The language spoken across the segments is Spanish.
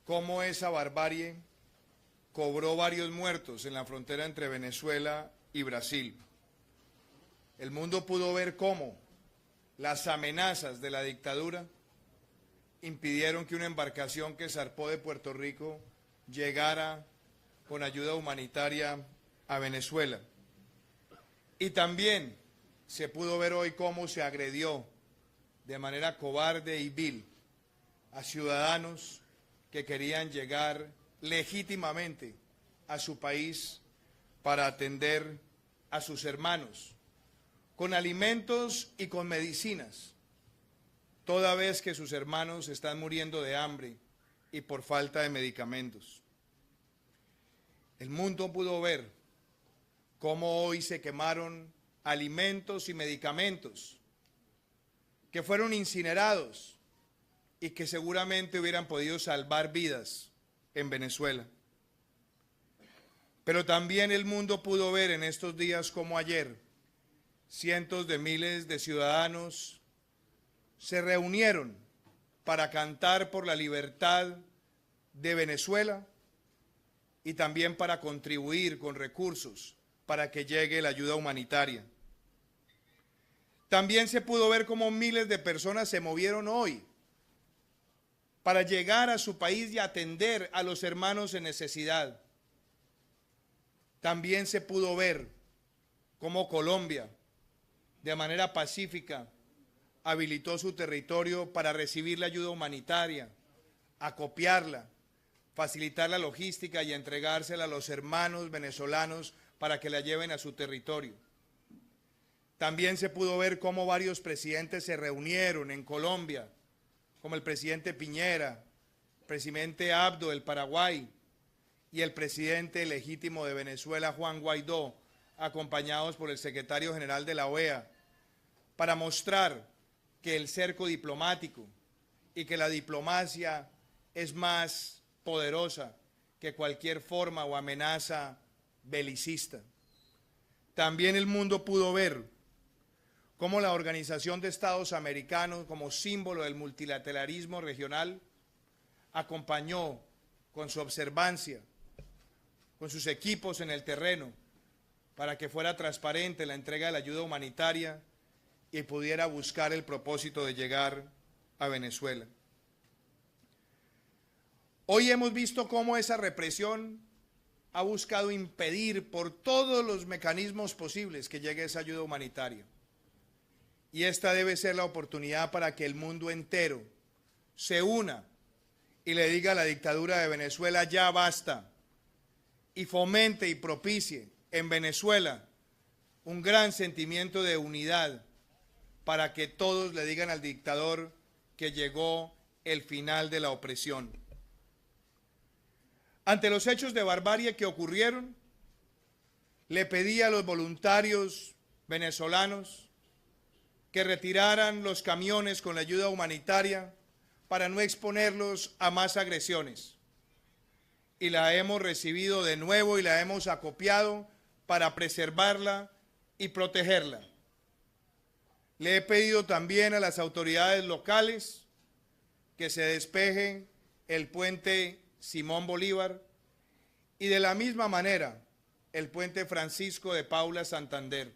cómo esa barbarie cobró varios muertos en la frontera entre Venezuela y Brasil. El mundo pudo ver cómo las amenazas de la dictadura impidieron que una embarcación que zarpó de Puerto Rico llegara con ayuda humanitaria a Venezuela. Y también se pudo ver hoy cómo se agredió de manera cobarde y vil a ciudadanos que querían llegar legítimamente a su país para atender a sus hermanos, con alimentos y con medicinas, toda vez que sus hermanos están muriendo de hambre y por falta de medicamentos. El mundo pudo ver cómo hoy se quemaron alimentos y medicamentos que fueron incinerados y que seguramente hubieran podido salvar vidas en Venezuela. Pero también el mundo pudo ver en estos días como ayer cientos de miles de ciudadanos se reunieron para cantar por la libertad de Venezuela y también para contribuir con recursos para que llegue la ayuda humanitaria. También se pudo ver cómo miles de personas se movieron hoy para llegar a su país y atender a los hermanos en necesidad. También se pudo ver cómo Colombia, de manera pacífica, habilitó su territorio para recibir la ayuda humanitaria, acopiarla, facilitar la logística y entregársela a los hermanos venezolanos para que la lleven a su territorio. También se pudo ver cómo varios presidentes se reunieron en Colombia, como el presidente Piñera, el presidente Abdo del Paraguay y el presidente legítimo de Venezuela, Juan Guaidó, acompañados por el secretario general de la OEA, para mostrar que el cerco diplomático y que la diplomacia es más poderosa que cualquier forma o amenaza belicista. También el mundo pudo ver cómo la Organización de Estados Americanos, como símbolo del multilateralismo regional, acompañó con su observancia, con sus equipos en el terreno, para que fuera transparente la entrega de la ayuda humanitaria y pudiera buscar el propósito de llegar a Venezuela. Hoy hemos visto cómo esa represión ha buscado impedir por todos los mecanismos posibles que llegue esa ayuda humanitaria. Y esta debe ser la oportunidad para que el mundo entero se una y le diga a la dictadura de Venezuela ya basta, y fomente y propicie en Venezuela un gran sentimiento de unidad para que todos le digan al dictador que llegó el final de la opresión. Ante los hechos de barbarie que ocurrieron, le pedí a los voluntarios venezolanos que retiraran los camiones con la ayuda humanitaria para no exponerlos a más agresiones. Y la hemos recibido de nuevo y la hemos acopiado para preservarla y protegerla. Le he pedido también a las autoridades locales que se despeje el puente Simón Bolívar y de la misma manera el puente Francisco de Paula Santander.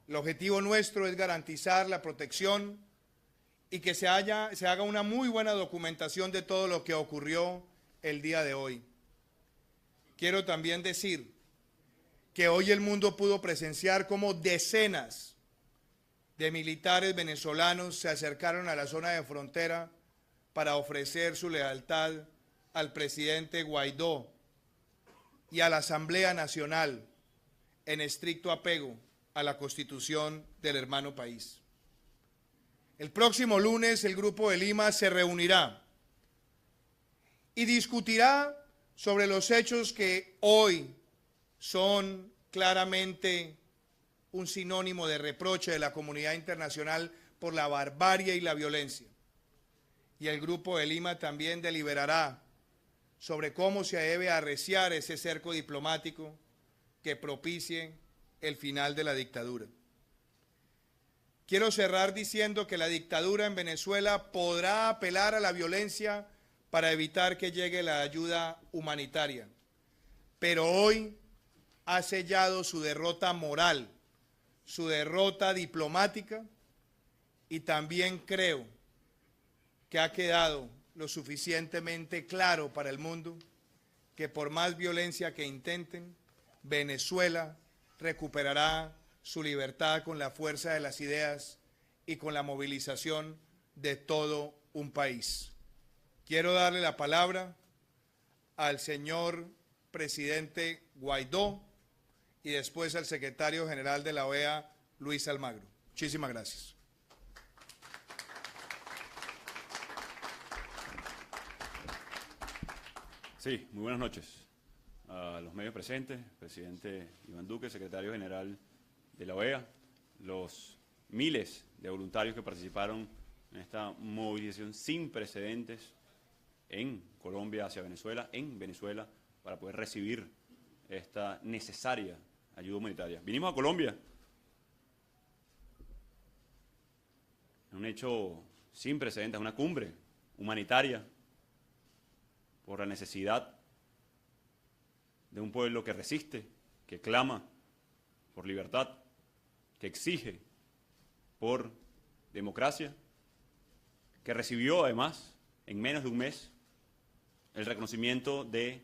El objetivo nuestro es garantizar la protección y que se haga una muy buena documentación de todo lo que ocurrió el día de hoy. Quiero también decir que hoy el mundo pudo presenciar cómo decenas de militares venezolanos se acercaron a la zona de frontera para ofrecer su lealtad al presidente Guaidó y a la Asamblea Nacional en estricto apego a la Constitución del hermano país. El próximo lunes el Grupo de Lima se reunirá y discutirá sobre los hechos que hoy son claramente un sinónimo de reproche de la comunidad internacional por la barbarie y la violencia. Y el Grupo de Lima también deliberará sobre cómo se debe arreciar ese cerco diplomático que propicie el final de la dictadura. Quiero cerrar diciendo que la dictadura en Venezuela podrá apelar a la violencia para evitar que llegue la ayuda humanitaria. Pero hoy ha sellado su derrota moral, su derrota diplomática, y también creo que ha quedado lo suficientemente claro para el mundo que por más violencia que intenten, Venezuela recuperará su libertad con la fuerza de las ideas y con la movilización de todo un país. Quiero darle la palabra al señor presidente Guaidó y después al secretario general de la OEA, Luis Almagro. Muchísimas gracias. Sí, muy buenas noches a los medios presentes, presidente Iván Duque, secretario general de la OEA, los miles de voluntarios que participaron en esta movilización sin precedentes en Colombia hacia Venezuela, en Venezuela, para poder recibir esta necesaria ayuda humanitaria. Vinimos a Colombia, en un hecho sin precedentes, una cumbre humanitaria por la necesidad de un pueblo que resiste, que clama por libertad, que exige por democracia, que recibió además en menos de un mes el reconocimiento de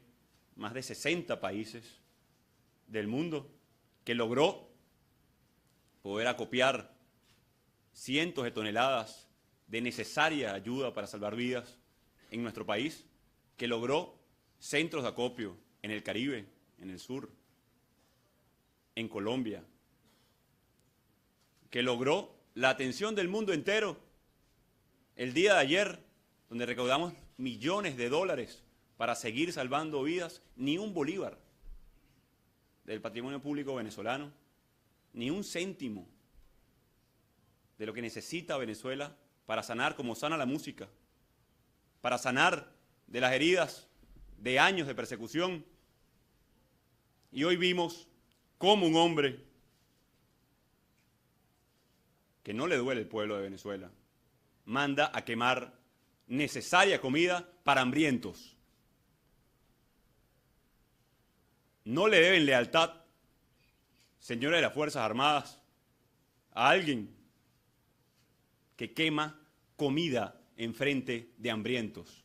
más de 60 países del mundo, que logró poder acopiar cientos de toneladas de necesaria ayuda para salvar vidas en nuestro país, que logró centros de acopio en el Caribe, en el sur, en Colombia, que logró la atención del mundo entero el día de ayer, donde recaudamos millones de dólares para seguir salvando vidas, ni un bolívar del patrimonio público venezolano, ni un céntimo de lo que necesita Venezuela para sanar como sana la música, para sanar de las heridas de años de persecución. Y hoy vimos cómo un hombre que no le duele el pueblo de Venezuela manda a quemar necesaria comida para hambrientos. No le deben lealtad, señores de las Fuerzas Armadas, a alguien que quema comida en frente de hambrientos.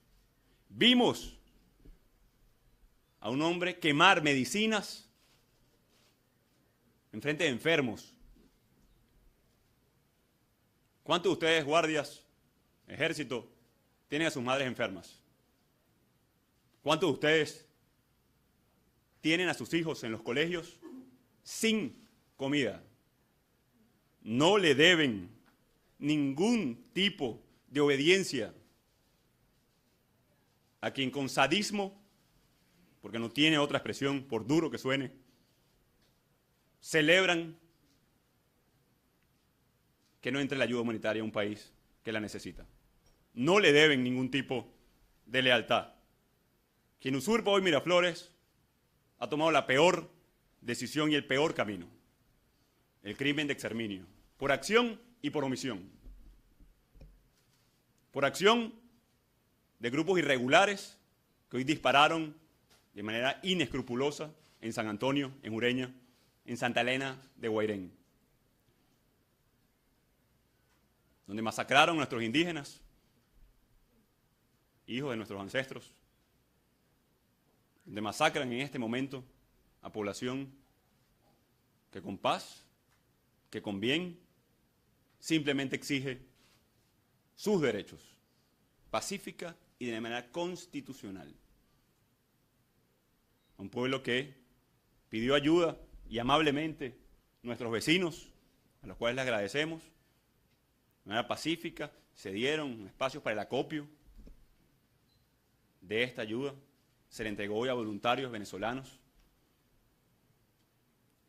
Vimos a un hombre quemar medicinas en frente de enfermos. ¿Cuántos de ustedes, guardias, ejército, tienen a sus madres enfermas? ¿Cuántos de ustedes tienen a sus hijos en los colegios sin comida? No le deben ningún tipo de obediencia a quien con sadismo, porque no tiene otra expresión, por duro que suene, celebran que no entre la ayuda humanitaria a un país que la necesita. No le deben ningún tipo de lealtad. Quien usurpa hoy Miraflores ha tomado la peor decisión y el peor camino, el crimen de exterminio, por acción y por omisión. Por acción de grupos irregulares que hoy dispararon de manera inescrupulosa en San Antonio, en Ureña, en Santa Elena de Guairén, donde masacraron a nuestros indígenas, hijos de nuestros ancestros, donde masacran en este momento a población que con paz, que con bien, simplemente exige sus derechos, pacífica y de manera constitucional. Un pueblo que pidió ayuda y amablemente nuestros vecinos, a los cuales les agradecemos, de manera pacífica, se dieron espacios para el acopio de esta ayuda, se le entregó hoy a voluntarios venezolanos,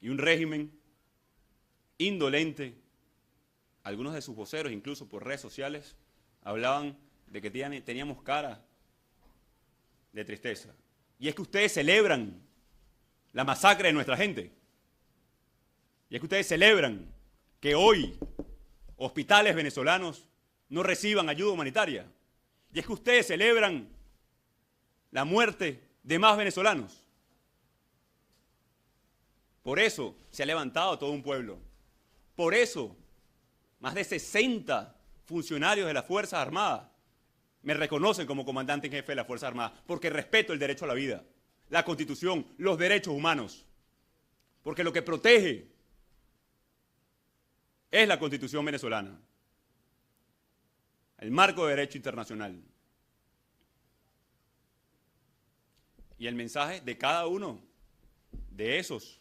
y un régimen indolente, algunos de sus voceros, incluso por redes sociales, hablaban de que teníamos cara de tristeza. Y es que ustedes celebran la masacre de nuestra gente. Y es que ustedes celebran que hoy hospitales venezolanos no reciban ayuda humanitaria. Y es que ustedes celebran la muerte de más venezolanos. Por eso se ha levantado todo un pueblo. Por eso más de 60 funcionarios de las Fuerzas Armadas me reconocen como comandante en jefe de las Fuerzas Armadas, porque respeto el derecho a la vida, la Constitución, los derechos humanos. Porque lo que protege es la Constitución venezolana, el marco de derecho internacional. Y el mensaje de cada uno de esos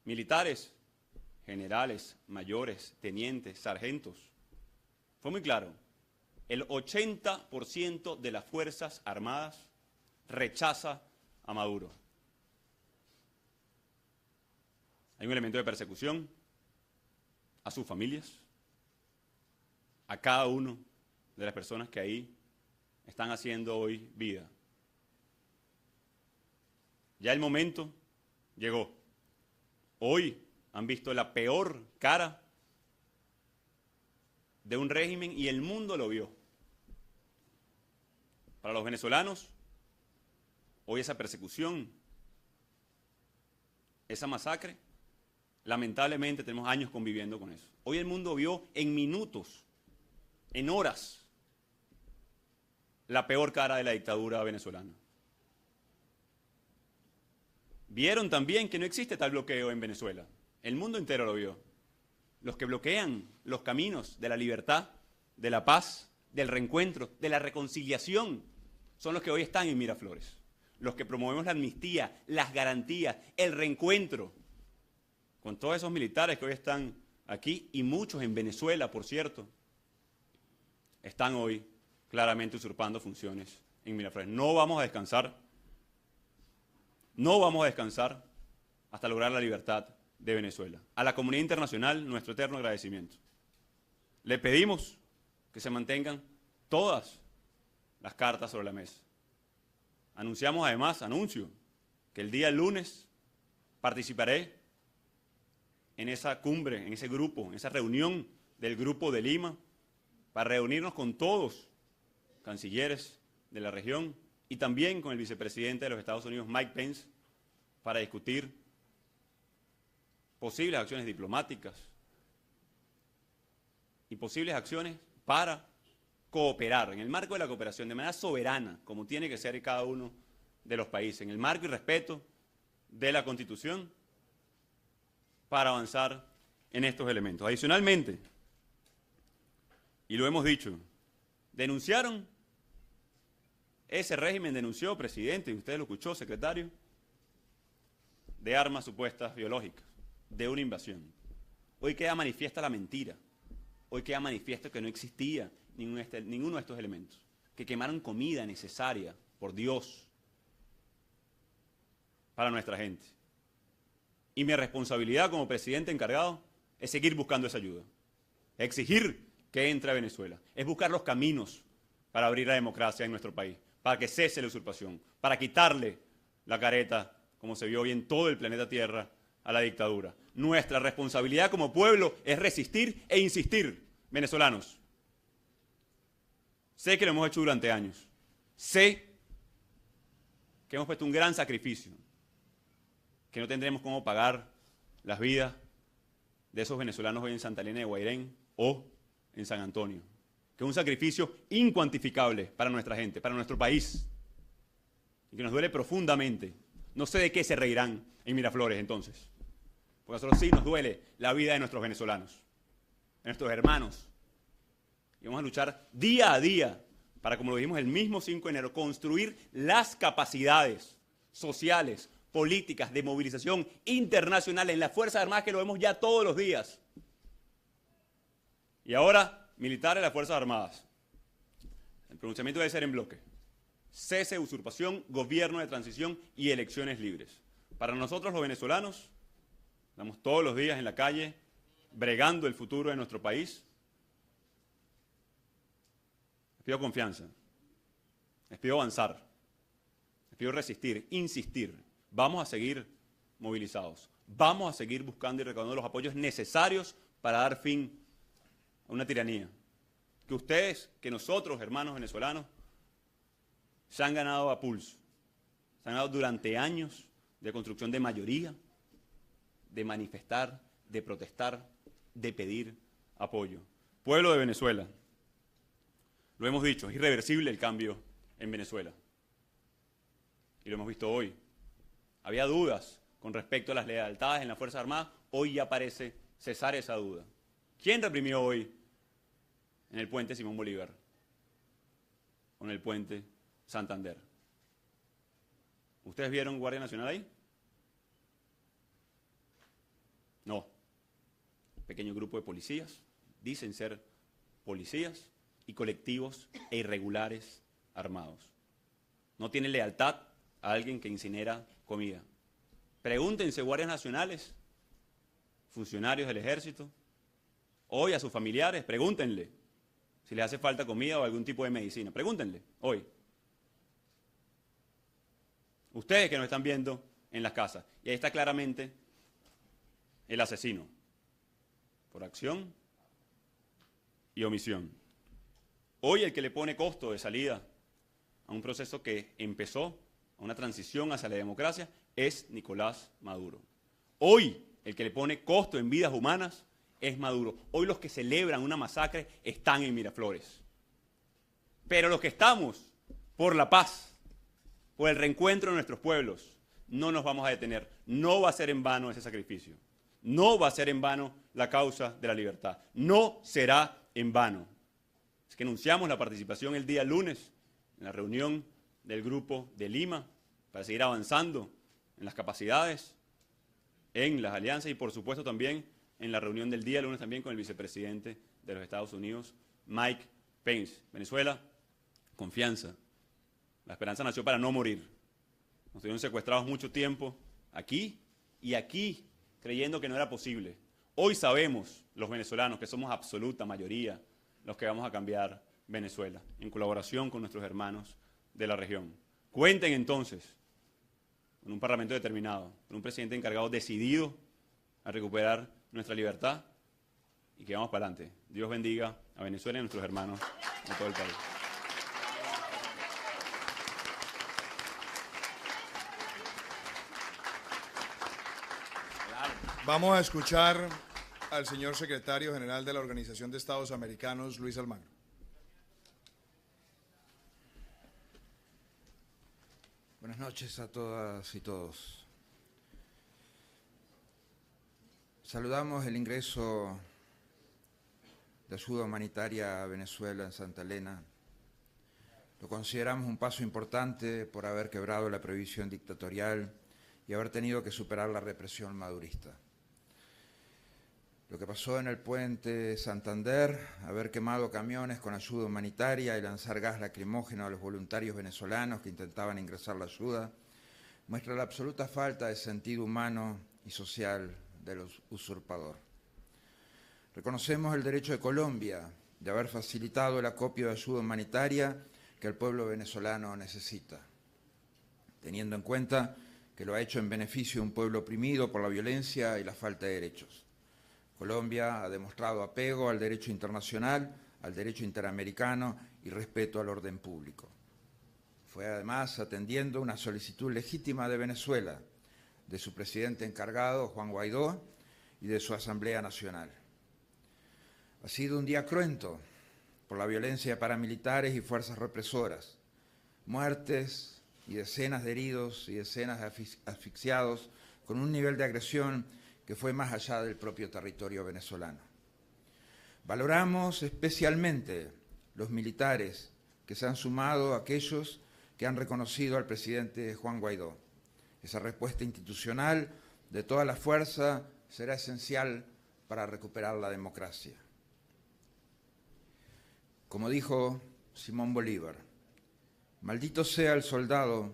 militares, generales, mayores, tenientes, sargentos, fue muy claro. El 80% de las Fuerzas Armadas rechaza a Maduro. Hay un elemento de persecución a sus familias, a cada uno de las personas que ahí están haciendo hoy vida. Ya el momento llegó. Hoy han visto la peor cara de un régimen y el mundo lo vio. Para los venezolanos, hoy esa persecución, esa masacre, lamentablemente tenemos años conviviendo con eso. Hoy el mundo vio en minutos, en horas, la peor cara de la dictadura venezolana. Vieron también que no existe tal bloqueo en Venezuela. El mundo entero lo vio. Los que bloquean los caminos de la libertad, de la paz, del reencuentro, de la reconciliación, son los que hoy están en Miraflores. Los que promovemos la amnistía, las garantías, el reencuentro, con todos esos militares que hoy están aquí, y muchos en Venezuela, por cierto, están hoy claramente usurpando funciones en Miraflores. No vamos a descansar. No vamos a descansar hasta lograr la libertad de Venezuela. A la comunidad internacional, nuestro eterno agradecimiento. Le pedimos que se mantengan todas las cartas sobre la mesa. Anunciamos además, que el día lunes participaré en esa cumbre, en ese grupo, en esa reunión del Grupo de Lima, para reunirnos con todos, cancilleres de la región, y también con el vicepresidente de los Estados Unidos, Mike Pence, para discutir posibles acciones diplomáticas y posibles acciones para cooperar en el marco de la cooperación de manera soberana, como tiene que ser cada uno de los países, en el marco y respeto de la Constitución, para avanzar en estos elementos. Adicionalmente, y lo hemos dicho, denunciaron, ese régimen denunció, presidente, y usted lo escuchó, secretario, de armas supuestas biológicas, de una invasión. Hoy queda manifiesta la mentira. Hoy queda manifiesto que no existía ninguno de estos elementos, que quemaron comida necesaria, por Dios, para nuestra gente. Y mi responsabilidad como presidente encargado es seguir buscando esa ayuda, exigir que entre a Venezuela, es buscar los caminos para abrir la democracia en nuestro país, para que cese la usurpación, para quitarle la careta, como se vio hoy en todo el planeta Tierra, a la dictadura. Nuestra responsabilidad como pueblo es resistir e insistir, venezolanos. Sé que lo hemos hecho durante años. Sé que hemos puesto un gran sacrificio, que no tendremos cómo pagar las vidas de esos venezolanos hoy en Santa Elena de Guairén o en San Antonio, que es un sacrificio incuantificable para nuestra gente, para nuestro país, y que nos duele profundamente. No sé de qué se reirán en Miraflores entonces, porque a nosotros sí nos duele la vida de nuestros venezolanos, de nuestros hermanos, y vamos a luchar día a día para, como lo dijimos el mismo 5 de enero, construir las capacidades sociales, políticas de movilización internacional en las Fuerzas Armadas, que lo vemos ya todos los días. Y ahora, militares de las Fuerzas Armadas. El pronunciamiento debe ser en bloque. Cese de usurpación, gobierno de transición y elecciones libres. Para nosotros los venezolanos, estamos todos los días en la calle, bregando el futuro de nuestro país. Les pido confianza, les pido avanzar, les pido resistir, insistir. Vamos a seguir movilizados, vamos a seguir buscando y recaudando los apoyos necesarios para dar fin a una tiranía. Que ustedes, que nosotros, hermanos venezolanos, se han ganado a pulso, se han ganado durante años de construcción de mayoría, de manifestar, de protestar, de pedir apoyo. Pueblo de Venezuela, lo hemos dicho, es irreversible el cambio en Venezuela. Y lo hemos visto hoy. Había dudas con respecto a las lealtades en las Fuerzas Armadas, hoy ya parece cesar esa duda. ¿Quién reprimió hoy en el puente Simón Bolívar? O en el puente Santander. ¿Ustedes vieron Guardia Nacional ahí? No. Un pequeño grupo de policías, dicen ser policías y colectivos e irregulares armados. No tienen lealtad a alguien que incinera comida. Pregúntense, guardias nacionales, funcionarios del ejército, hoy a sus familiares, pregúntenle si les hace falta comida o algún tipo de medicina. Pregúntenle, hoy. Ustedes que nos están viendo en las casas. Y ahí está claramente el asesino, por acción y omisión. Hoy el que le pone costo de salida a un proceso que empezó, a una transición hacia la democracia, es Nicolás Maduro. Hoy el que le pone costo en vidas humanas es Maduro. Hoy los que celebran una masacre están en Miraflores. Pero los que estamos por la paz, por el reencuentro de nuestros pueblos, no nos vamos a detener. No va a ser en vano ese sacrificio. No va a ser en vano la causa de la libertad. No será en vano. Es que anunciamos la participación el día lunes en la reunión del Grupo de Lima para seguir avanzando en las capacidades, en las alianzas y por supuesto también en la reunión del día lunes también con el vicepresidente de los Estados Unidos, Mike Pence. Venezuela, confianza. La esperanza nació para no morir. Nos tuvieron secuestrados mucho tiempo aquí y aquí, creyendo que no era posible. Hoy sabemos, los venezolanos, que somos absoluta mayoría los que vamos a cambiar Venezuela, en colaboración con nuestros hermanos de la región. Cuenten entonces con un parlamento determinado, con un presidente encargado decidido a recuperar nuestra libertad y que vamos para adelante. Dios bendiga a Venezuela y a nuestros hermanos de todo el país. Vamos a escuchar al señor secretario general de la Organización de Estados Americanos, Luis Almagro. Buenas noches a todas y todos. Saludamos el ingreso de ayuda humanitaria a Venezuela en Santa Elena. Lo consideramos un paso importante por haber quebrado la prohibición dictatorial y haber tenido que superar la represión madurista. Lo que pasó en el puente Santander, haber quemado camiones con ayuda humanitaria y lanzar gas lacrimógeno a los voluntarios venezolanos que intentaban ingresar la ayuda, muestra la absoluta falta de sentido humano y social del usurpador. Reconocemos el derecho de Colombia de haber facilitado el acopio de ayuda humanitaria que el pueblo venezolano necesita, teniendo en cuenta que lo ha hecho en beneficio de un pueblo oprimido por la violencia y la falta de derechos. Colombia ha demostrado apego al derecho internacional, al derecho interamericano y respeto al orden público. Fue además atendiendo una solicitud legítima de Venezuela, de su presidente encargado, Juan Guaidó, y de su Asamblea Nacional. Ha sido un día cruento por la violencia de paramilitares y fuerzas represoras, muertes y decenas de heridos y decenas de asfixiados con un nivel de agresión que fue más allá del propio territorio venezolano. Valoramos especialmente los militares que se han sumado a aquellos que han reconocido al presidente Juan Guaidó. Esa respuesta institucional de toda la fuerza será esencial para recuperar la democracia. Como dijo Simón Bolívar, maldito sea el soldado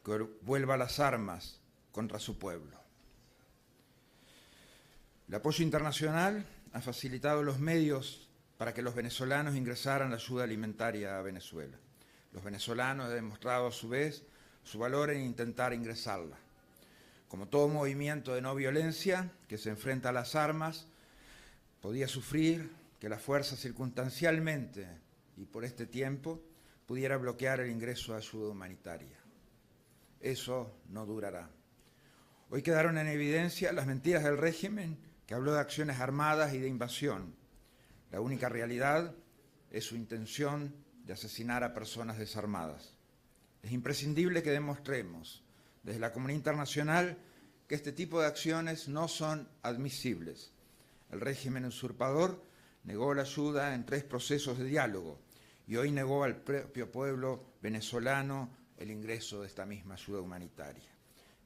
que vuelva las armas contra su pueblo. El apoyo internacional ha facilitado los medios para que los venezolanos ingresaran la ayuda alimentaria a Venezuela. Los venezolanos han demostrado a su vez su valor en intentar ingresarla. Como todo movimiento de no violencia que se enfrenta a las armas, podía sufrir que la fuerza circunstancialmente y por este tiempo pudiera bloquear el ingreso de ayuda humanitaria. Eso no durará. Hoy quedaron en evidencia las mentiras del régimen que habló de acciones armadas y de invasión. La única realidad es su intención de asesinar a personas desarmadas. Es imprescindible que demostremos desde la comunidad internacional que este tipo de acciones no son admisibles. El régimen usurpador negó la ayuda en 3 procesos de diálogo y hoy negó al propio pueblo venezolano el ingreso de esta misma ayuda humanitaria.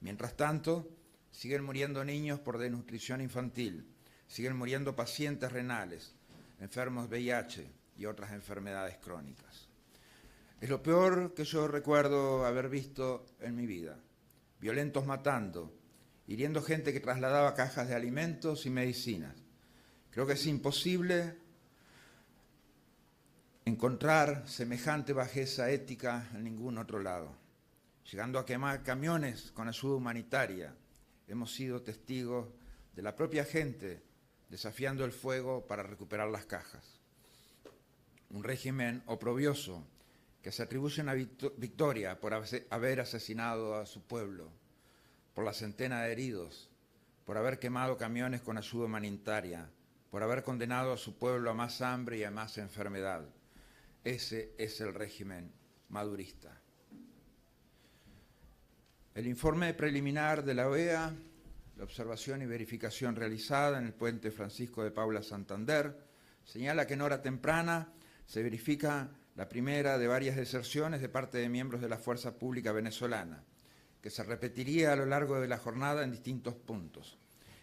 Mientras tanto, siguen muriendo niños por desnutrición infantil, siguen muriendo pacientes renales, enfermos de VIH y otras enfermedades crónicas. Es lo peor que yo recuerdo haber visto en mi vida. Violentos matando, hiriendo gente que trasladaba cajas de alimentos y medicinas. Creo que es imposible encontrar semejante bajeza ética en ningún otro lado. Llegando a quemar camiones con ayuda humanitaria, hemos sido testigos de la propia gente desafiando el fuego para recuperar las cajas. Un régimen oprobioso que se atribuye una victoria por haber asesinado a su pueblo, por la centena de heridos, por haber quemado camiones con ayuda humanitaria, por haber condenado a su pueblo a más hambre y a más enfermedad. Ese es el régimen madurista. El informe preliminar de la OEA, la observación y verificación realizada en el puente Francisco de Paula Santander, señala que en hora temprana se verifica la primera de varias deserciones de parte de miembros de la Fuerza Pública venezolana, que se repetiría a lo largo de la jornada en distintos puntos.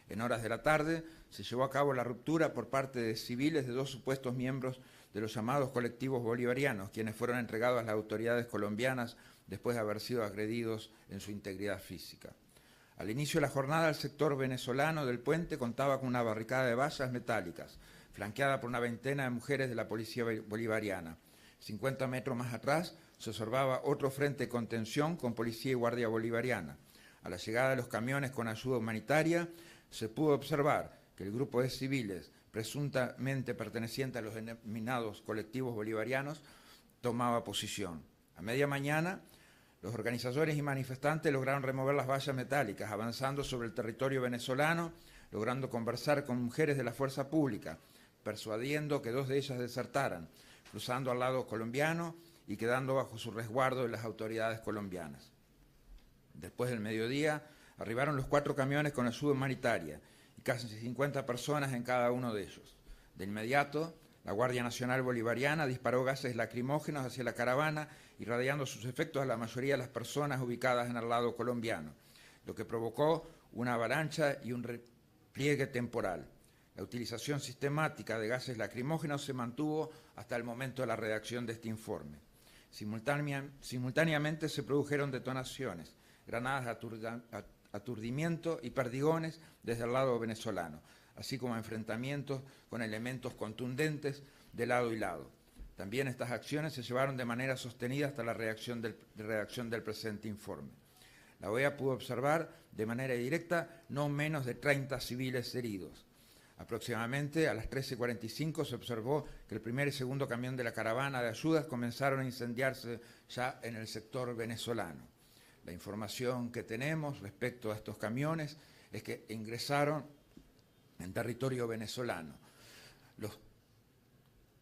En horas de la tarde se llevó a cabo la ruptura por parte de civiles de 2 supuestos miembros de los llamados colectivos bolivarianos, quienes fueron entregados a las autoridades colombianas después de haber sido agredidos en su integridad física. Al inicio de la jornada, el sector venezolano del puente contaba con una barricada de vallas metálicas, flanqueada por una veintena de mujeres de la policía bolivariana. 50 metros más atrás se observaba otro frente de contención con policía y guardia bolivariana. A la llegada de los camiones con ayuda humanitaria, se pudo observar que el grupo de civiles, presuntamente perteneciente a los denominados colectivos bolivarianos, tomaba posición. A media mañana, los organizadores y manifestantes lograron remover las vallas metálicas, avanzando sobre el territorio venezolano, logrando conversar con mujeres de la fuerza pública, persuadiendo que 2 de ellas desertaran, cruzando al lado colombiano y quedando bajo su resguardo de las autoridades colombianas. Después del mediodía, arribaron los 4 camiones con ayuda humanitaria y casi 50 personas en cada uno de ellos. De inmediato, la Guardia Nacional Bolivariana disparó gases lacrimógenos hacia la caravana, irradiando sus efectos a la mayoría de las personas ubicadas en el lado colombiano, lo que provocó una avalancha y un repliegue temporal. La utilización sistemática de gases lacrimógenos se mantuvo hasta el momento de la redacción de este informe. Simultáneamente se produjeron detonaciones, granadas de aturdimiento y perdigones desde el lado venezolano, así como enfrentamientos con elementos contundentes de lado y lado. También estas acciones se llevaron de manera sostenida hasta la redacción del presente informe. La OEA pudo observar de manera directa no menos de 30 civiles heridos. Aproximadamente a las 13:45 se observó que el primer y segundo camión de la caravana de ayudas comenzaron a incendiarse ya en el sector venezolano. La información que tenemos respecto a estos camiones es que ingresaron en territorio venezolano. Los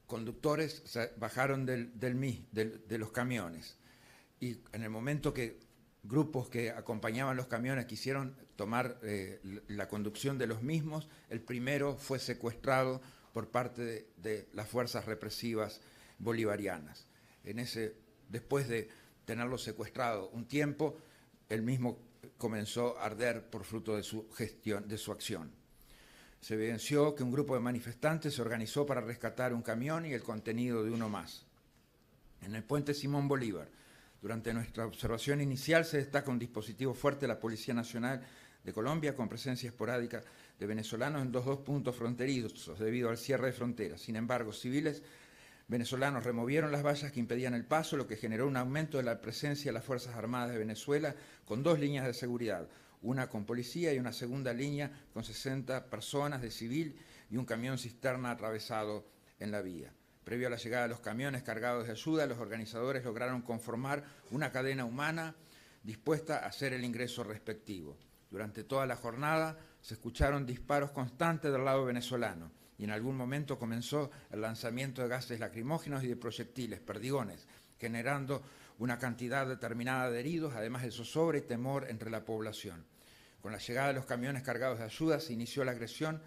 conductores bajaron de los camiones y en el momento que grupos que acompañaban los camiones quisieron tomar la conducción de los mismos, el primero fue secuestrado por parte de las fuerzas represivas bolivarianas. Después de tenerlo secuestrado un tiempo, él mismo comenzó a arder por fruto de su gestión, de su acción. Se evidenció que un grupo de manifestantes se organizó para rescatar un camión y el contenido de uno más. En el puente Simón Bolívar, durante nuestra observación inicial, se destaca un dispositivo fuerte de la Policía Nacional de Colombia con presencia esporádica de venezolanos en los 2 puntos fronterizos debido al cierre de fronteras. Sin embargo, civiles venezolanos removieron las vallas que impedían el paso, lo que generó un aumento de la presencia de las Fuerzas Armadas de Venezuela con 2 líneas de seguridad, una con policía y una segunda línea con 60 personas de civil y un camión cisterna atravesado en la vía. Previo a la llegada de los camiones cargados de ayuda, los organizadores lograron conformar una cadena humana dispuesta a hacer el ingreso respectivo. Durante toda la jornada se escucharon disparos constantes del lado venezolano y en algún momento comenzó el lanzamiento de gases lacrimógenos y de proyectiles, perdigones, generando una cantidad determinada de heridos, además de zozobra y temor entre la población. Con la llegada de los camiones cargados de ayuda se inició la agresión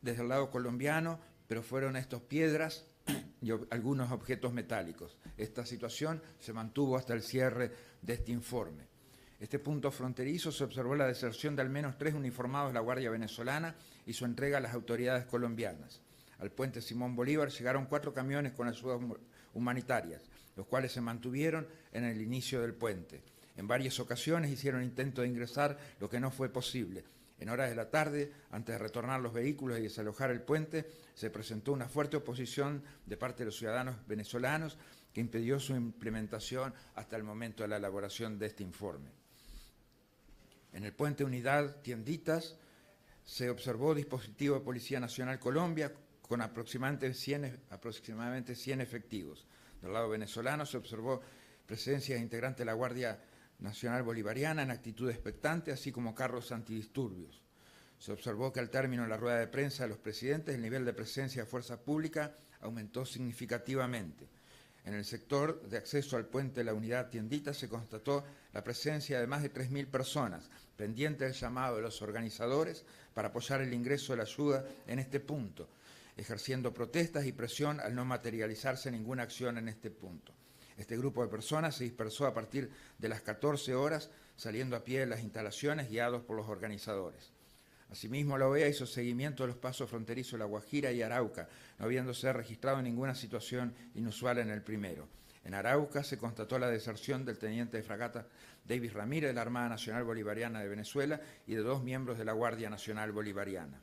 desde el lado colombiano, pero fueron estos piedras y algunos objetos metálicos. Esta situación se mantuvo hasta el cierre de este informe. Este punto fronterizo se observó la deserción de al menos 3 uniformados de la Guardia Venezolana y su entrega a las autoridades colombianas. Al puente Simón Bolívar llegaron 4 camiones con ayudas humanitarias, los cuales se mantuvieron en el inicio del puente. En varias ocasiones hicieron intento de ingresar, lo que no fue posible. En horas de la tarde, antes de retornar los vehículos y desalojar el puente, se presentó una fuerte oposición de parte de los ciudadanos venezolanos que impidió su implementación hasta el momento de la elaboración de este informe. En el puente Unidad Tienditas se observó dispositivo de Policía Nacional Colombia con aproximadamente 100 efectivos. Del lado venezolano se observó presencia de integrantes de la Guardia Nacional Bolivariana en actitud expectante, así como carros antidisturbios. Se observó que al término de la rueda de prensa de los presidentes, el nivel de presencia de fuerza pública aumentó significativamente. En el sector de acceso al puente de la Unidad Tiendita se constató la presencia de más de 3.000 personas, pendiente del llamado de los organizadores para apoyar el ingreso de la ayuda en este punto, ejerciendo protestas y presión al no materializarse ninguna acción en este punto. Este grupo de personas se dispersó a partir de las 14 horas, saliendo a pie de las instalaciones, guiados por los organizadores. Asimismo, la OEA hizo seguimiento de los pasos fronterizos de La Guajira y Arauca, no habiéndose registrado ninguna situación inusual en el primero. En Arauca se constató la deserción del teniente de fragata Davis Ramírez de la Armada Nacional Bolivariana de Venezuela y de 2 miembros de la Guardia Nacional Bolivariana.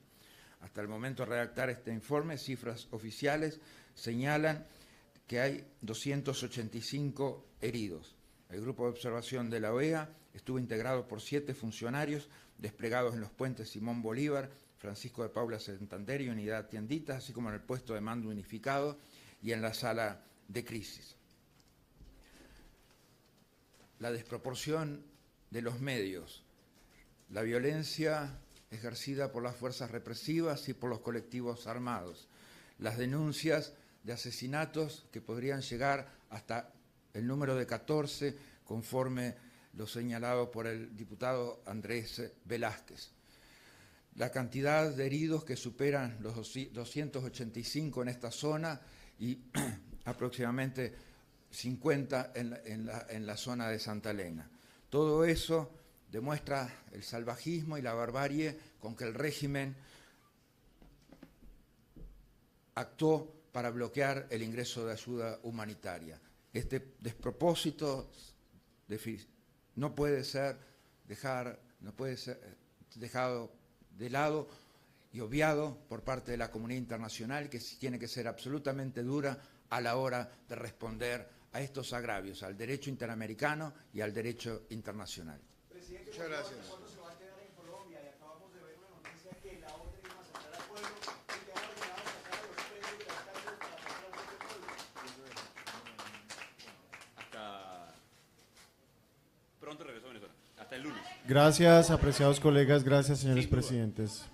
Hasta el momento de redactar este informe, cifras oficiales señalan que hay 285 heridos. El grupo de observación de la OEA estuvo integrado por 7 funcionarios desplegados en los puentes Simón Bolívar, Francisco de Paula Santander y Unidad Tienditas, así como en el puesto de mando unificado y en la sala de crisis. La desproporción de los medios, la violencia ejercida por las fuerzas represivas y por los colectivos armados, las denuncias de asesinatos que podrían llegar hasta el número de 14, conforme lo señalado por el diputado Andrés Velázquez. La cantidad de heridos que superan los 285 en esta zona y aproximadamente 50 en la zona de Santa Elena. Todo eso demuestra el salvajismo y la barbarie con que el régimen actuó para bloquear el ingreso de ayuda humanitaria. Este despropósito no puede ser dejado de lado y obviado por parte de la comunidad internacional, que tiene que ser absolutamente dura a la hora de responder a estos agravios, al derecho interamericano y al derecho internacional. Presidente, muchas gracias. ¿Cuándo se va a quedar en Colombia? Y acabamos de ver una noticia que la OTAN iba a aceptar acuerdo y que ha ordenado sacar a los presos de las cárceles para pasar al pueblo. Hasta pronto regreso a Venezuela. Hasta el lunes. Gracias, apreciados colegas. Gracias, señores presidentes.